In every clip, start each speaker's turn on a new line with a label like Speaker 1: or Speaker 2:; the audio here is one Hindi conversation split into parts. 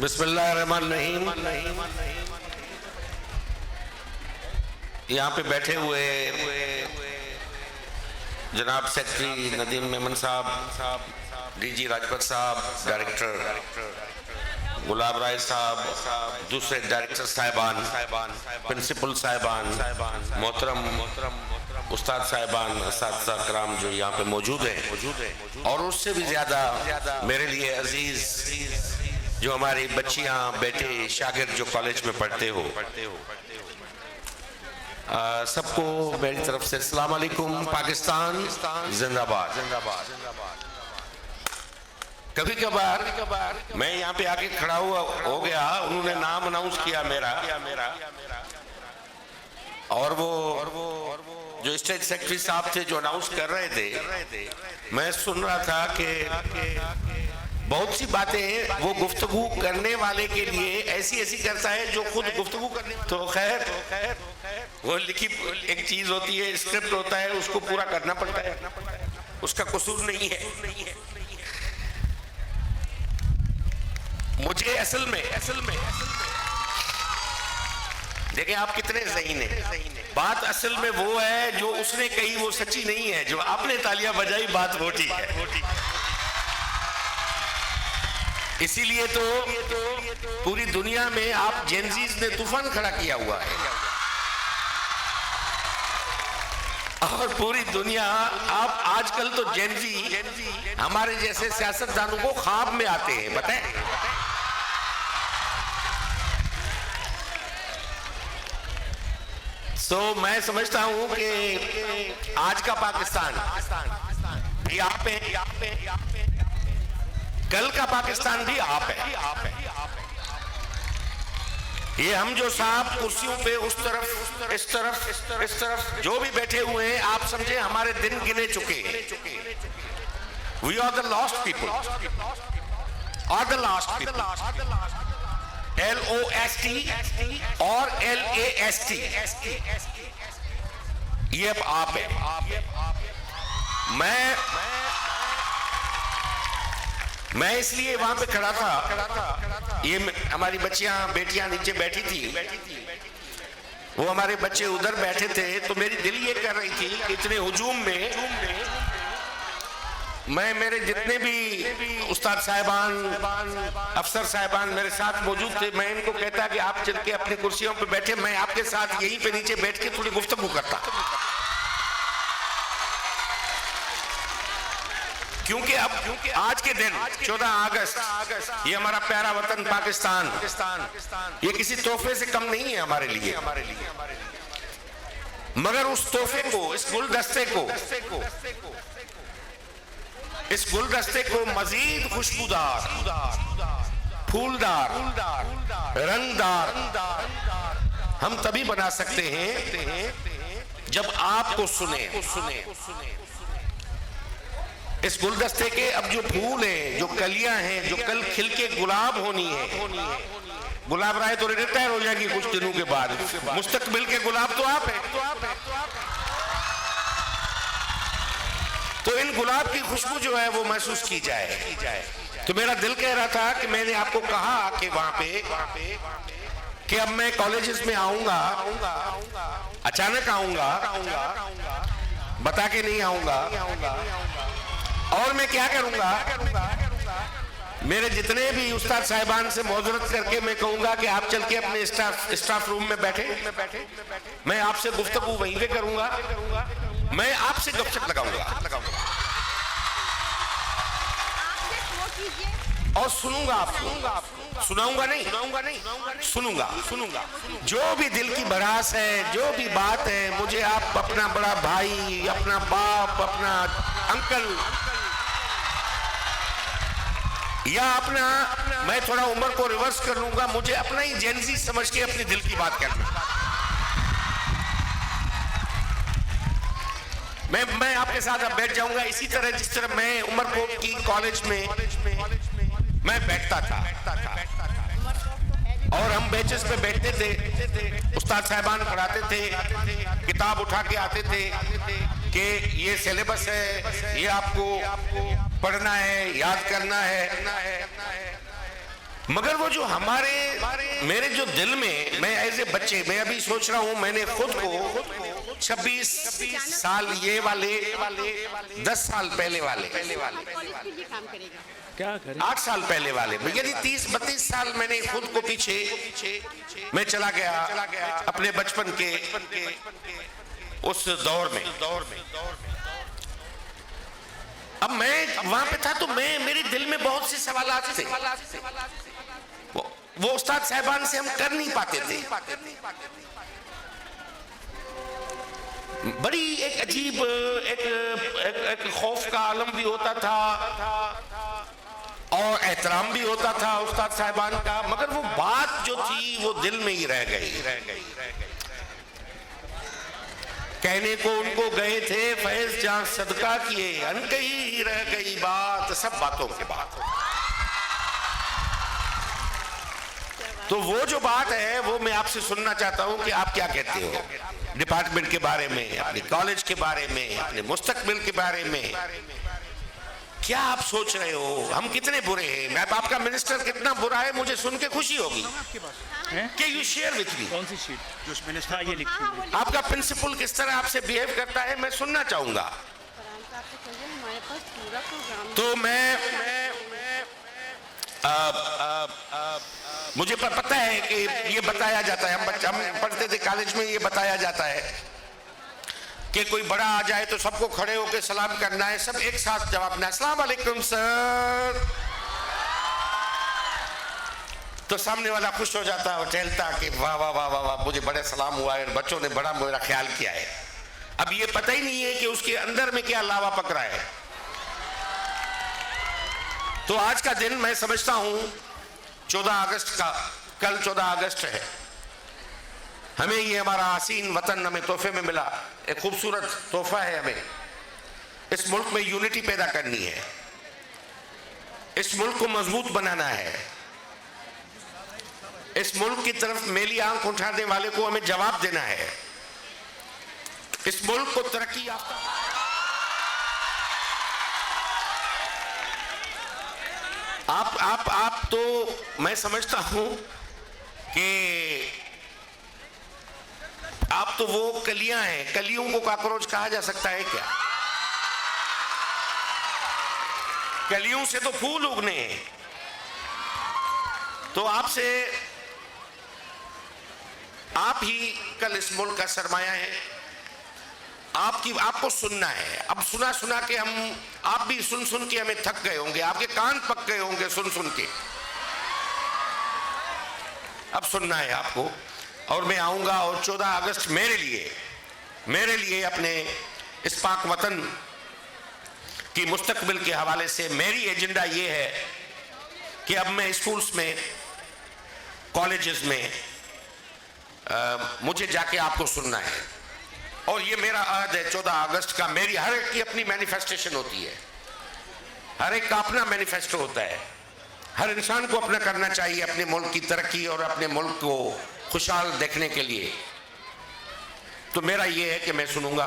Speaker 1: बिस्मिल्लाहिर्रहमानिर्रहीम। यहाँ पे बैठे हुए जनाब सेक्रेटरी नदीम मेमन साहब, डीजी राजपत साहब, डायरेक्टर गुलाब राय साहब, दूसरे डायरेक्टर साहिबान, प्रिंसिपल साहिबान, मोहतरम उस्ताद साहिबान, असातिज़ा कराम जो यहाँ पे मौजूद है, और उससे भी ज़्यादा मेरे लिए अजीज जो हमारी बच्चियाँ बेटे शागिर्द जो कॉलेज में पढ़ते हो, सबको मेरी तरफ से अस्सलाम वालेकुम। पाकिस्तान जिंदाबाद। कभी कभार मैं यहाँ पे आके खड़ा हुआ हो गया, उन्होंने नाम अनाउंस किया मेरा, और वो जो स्टेट सेक्रेटरी साहब थे जो अनाउंस कर रहे थे, मैं सुन रहा था कि बहुत सी बातें वो गुफ्तगू करने वाले के लिए ऐसी करता है जो खुद गुफ्तगू करने, तो खैर वो लिखी एक चीज होती है, स्क्रिप्ट होता है, उसको पूरा करना पड़ता है, उसका कसूर नहीं है। मुझे असल में देखिए आप कितने ज़हीन हैं, बात असल में वो है जो उसने कही वो सच्ची नहीं है, जो आपने तालियां बजाई बात वो ठीक है। इसीलिए तो पूरी दुनिया में आप जेनजीज ने तूफान खड़ा किया हुआ है, और पूरी दुनिया आप आजकल तो जेनजी हमारे जैसे सियासतदानों को ख्वाब में आते हैं, बताएं। तो मैं समझता हूं कि आज का पाकिस्तान भी आप है, कल का पाकिस्तान भी आप है। ये हम जो साहब कुर्सियों पे उस तरफ इस तरफ जो भी बैठे हुए हैं, आप समझे हमारे दिन गिने चुके हैं। We are the lost people, LOST और LAST, ये अब आप है। मैं इसलिए वहां पे खड़ा था, ये हमारी बच्चियां बेटियां नीचे बैठी थी, वो हमारे बच्चे उधर बैठे थे, तो मेरी दिल ये कर रही थी कि इतने हुजूम में मैं मेरे जितने भी उस्ताद साहिबान, अफसर साहिबान मेरे साथ मौजूद थे, मैं इनको कहता कि आप चल के अपनी कुर्सियों पे बैठे, मैं आपके साथ यहीं पे नीचे बैठ के थोड़ी गुफ्तगू करता, क्योंकि आज के दिन 14 अगस्त ये हमारा प्यारा वतन पाकिस्तान, ये किसी तोहफे से कम नहीं है हमारे लिए, मगर उस तोहफे को, इस गुलदस्ते को मजीद खुशबूदार, फूलदार, रंगदार हम तभी बना सकते हैं जब आपको सुने। इस गुलदस्ते के अब जो फूल हैं, जो कलियां हैं, जो कल खिल के गुलाब होनी है, गुलाब राय तो रिटायर हो जाएगी कुछ दिनों के बाद, मुस्तकबिल के गुलाब तो आप हैं। तो इन गुलाब की खुशबू जो है वो महसूस की जाए। तो मेरा दिल कह रहा था कि मैंने आपको कहा कि वहां पे कि अब मैं कॉलेजेस में आऊंगा, अचानक आऊंगा, बता के नहीं आऊंगा, और मैं क्या करूंगा, मेरे जितने भी उस्ताद साहिबान से मौजूद करके मैं कहूंगा कि आप चल के अपने स्टाफ रूम में बैठे, मैं आपसे गुफ्तगू वहीं पे करूंगा, मैं आपसे गपशप लगाऊंगा और सुनूंगा आपको, सुनाऊंगा नहीं, जो भी दिल की भड़ास है, जो भी बात है, मुझे आप अपना बड़ा भाई, अपना बाप, अपना अंकल, या अपना, मैं थोड़ा उम्र को रिवर्स कर लूंगा, मुझे अपना ही जेनजी समझ के अपने दिल की बात करना। मैं आपके साथ अब बैठ जाऊंगा इसी तरह जिस तरह मैं उमरकोट की कॉलेज में मैं बैठता था, और हम बेंचेस पे बैठते थे, उस्ताद साहिबान पढ़ाते थे, किताब उठा के आते थे कि ये सिलेबस है, ये आपको पढ़ना है, याद करना है। मगर वो जो मेरे जो दिल में, मैं एज ए बच्चे, मैं अभी सोच रहा हूं, मैंने खुद को 26 साल ये वाले 10 साल पहले वाले
Speaker 2: क्या करें,
Speaker 1: 8 साल पहले वाले, यदि 30-32 साल मैंने खुद को पीछे मैं चला गया अपने बचपन के उस दौर में। अब मैं वहां पे था तो मेरे दिल में बहुत से सवालात थे, वो उस्ताद साहिबान से हम कर नहीं पाते थे। बड़ी एक अजीब एक खौफ का आलम भी होता था और एहतराम भी होता था उस्ताद साहिबान का, मगर वो बात जो थी वो दिल में ही रह गई। कहने को उनको गए थे फैज जहां सदका किए, अनकही ही रह गई बात, सब बातों के बात। तो वो जो बात है वो मैं आपसे सुनना चाहता हूं कि आप क्या कहते हो डिपार्टमेंट के बारे में, अपने कॉलेज के बारे में, अपने मुस्तकबिल के बारे में। क्या आप सोच रहे हो, हम कितने बुरे हैं, मैं आपका मिनिस्टर कितना बुरा है, मुझे सुन के खुशी होगी कि यू शेयर विथ मी।
Speaker 2: कौन सी शीट जो मिनिस्टर ये लिखी हुई है?
Speaker 1: आपका प्रिंसिपल किस तरह आपसे बिहेव करता है मैं सुनना चाहूंगा। तो मुझे पता है कि ये बताया जाता है, हम पढ़ते थे कॉलेज में, ये बताया जाता है कि कोई बड़ा आ जाए तो सबको खड़े होकर सलाम करना है, सब एक साथ जवाब देना है, अस्सलाम वालेकुम सर। तो सामने वाला खुश हो जाता और टहलता कि वाह वाह वाह वाह वाह, मुझे बड़े सलाम हुआ है, बच्चों ने बड़ा मेरा ख्याल किया है। अब ये पता ही नहीं है कि उसके अंदर में क्या लावा पक रहा है। तो आज का दिन मैं समझता हूं 14 अगस्त का, कल 14 अगस्त है, हमें ये हमारा हसीन वतन हमें तोहफे में मिला, एक खूबसूरत तोहफा है। हमें इस मुल्क में यूनिटी पैदा करनी है, इस मुल्क को मजबूत बनाना है, इस मुल्क की तरफ मेली आंख उठाने वाले को हमें जवाब देना है, इस मुल्क को तरक्की याफ्ता। आप तो मैं समझता हूं कि आप तो वो कलियां हैं, कलियों को काकरोच कहा जा सकता है क्या? कलियों से तो फूल उगने हैं। तो आपसे, आप ही कल इस मुल्क का सरमाया है, आपको सुनना है। अब सुना के आप भी सुन के हमें थक गए होंगे, आपके कान पक गए होंगे सुन के। अब सुनना है आपको, और मैं आऊंगा और 14 अगस्त मेरे लिए अपने इस पाक वतन की मुस्तकबिल के हवाले से मेरी एजेंडा ये है कि अब मैं स्कूल्स में, कॉलेजेस में मुझे जाके आपको सुनना है। और ये मेरा अहद है 14 अगस्त का, मेरी हर एक की अपनी मैनिफेस्टेशन होती है, हर एक का अपना मैनिफेस्टो होता है। हर इंसान को अपना करना चाहिए अपने मुल्क की तरक्की और अपने मुल्क को खुशहाल देखने के लिए। तो मेरा ये है कि मैं सुनूंगा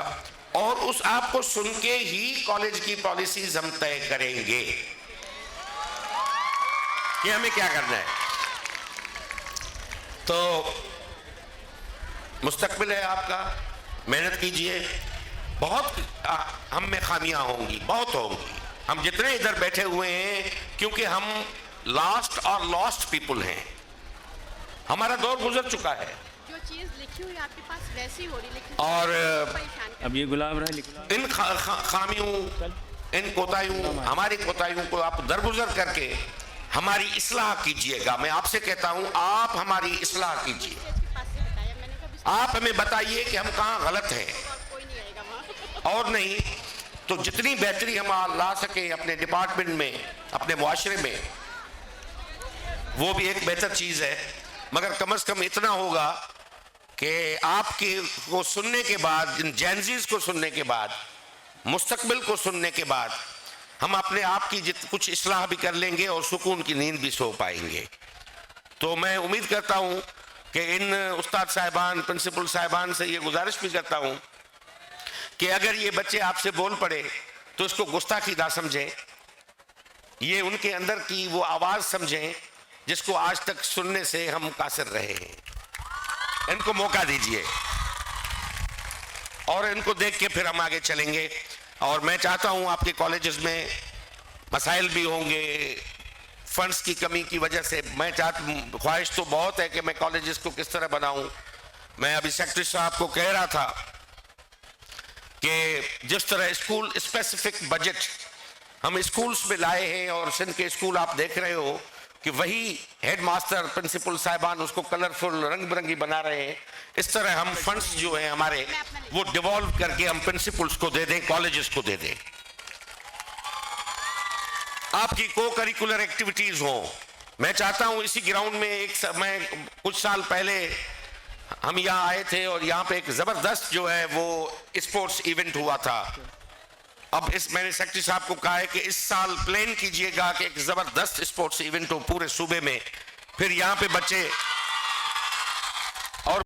Speaker 1: और उस आपको सुन के ही कॉलेज की पॉलिसीज हम तय करेंगे कि हमें क्या करना है। तो मुस्तकबिल है आपका, मेहनत कीजिए। बहुत हम में खामियां होंगी, बहुत होंगी, हम जितने इधर बैठे हुए हैं, क्योंकि हम लास्ट और लॉस्ट पीपल हैं, हमारा दौर गुजर चुका है।
Speaker 3: जो चीज लिखी हुई आपके पास वैसी हो रही, लेकिन
Speaker 1: और
Speaker 2: अब ये गुलाब रहा
Speaker 1: इन खामियों, इन कोताहियों, हमारी कोताहियों को आप दरगुजर करके हमारी इस्लाह कीजिएगा। मैं आपसे कहता हूं, आप हमारी इस्लाह कीजिए। आप हमें बताइए कि हम कहाँ गलत हैं,
Speaker 3: कोई नहीं आएगा वहाँ।
Speaker 1: और नहीं तो जितनी बेहतरी हम ला सके अपने डिपार्टमेंट में, अपने मुआशरे में, वो भी एक बेहतर चीज है। मगर कम से कम इतना होगा कि आपके को सुनने के बाद, इन जेनजीज को सुनने के बाद, मुस्तकबिल को सुनने के बाद, हम अपने आप की कुछ इस्लाह भी कर लेंगे और सुकून की नींद भी सो पाएंगे। तो मैं उम्मीद करता हूं कि इन उस्ताद साहिबान, प्रिंसिपल साहिबान से ये गुजारिश भी करता हूं कि अगर ये बच्चे आपसे बोल पड़े तो इसको गुस्ताखी ना समझें, ये उनके अंदर की वो आवाज़ समझें जिसको आज तक सुनने से हम कासिर रहे हैं। इनको मौका दीजिए और इनको देख के फिर हम आगे चलेंगे। और मैं चाहता हूं आपके कॉलेजेस में मसाइल भी होंगे, फंड्स की कमी की वजह से। मैं ख्वाहिश तो बहुत है कि मैं कॉलेजेस को किस तरह बनाऊं। मैं अभी सेक्रेटरी साहब को कह रहा था कि जिस तरह स्कूल स्पेसिफिक बजट हम स्कूल्स में लाए हैं, और सिंध के स्कूल आप देख रहे हो कि वही हेडमास्टर प्रिंसिपल साहिबान उसको कलरफुल रंग बिरंगी बना रहे हैं, इस तरह हम फंड्स जो हैं हमारे वो डिवॉल्व करके हम प्रिंसिपल्स को दे दें, कॉलेजेस को दे दें। आपकी को करिकुलर एक्टिविटीज हो। मैं चाहता हूं इसी ग्राउंड में एक समय कुछ साल पहले हम यहाँ आए थे और यहाँ पे एक जबरदस्त जो है वो स्पोर्ट्स इवेंट हुआ था। अब मैंने सेक्रेटरी साहब को कहा है कि इस साल प्लान कीजिएगा कि एक जबरदस्त स्पोर्ट्स इवेंट हो पूरे सूबे में, फिर यहाँ पे बच्चे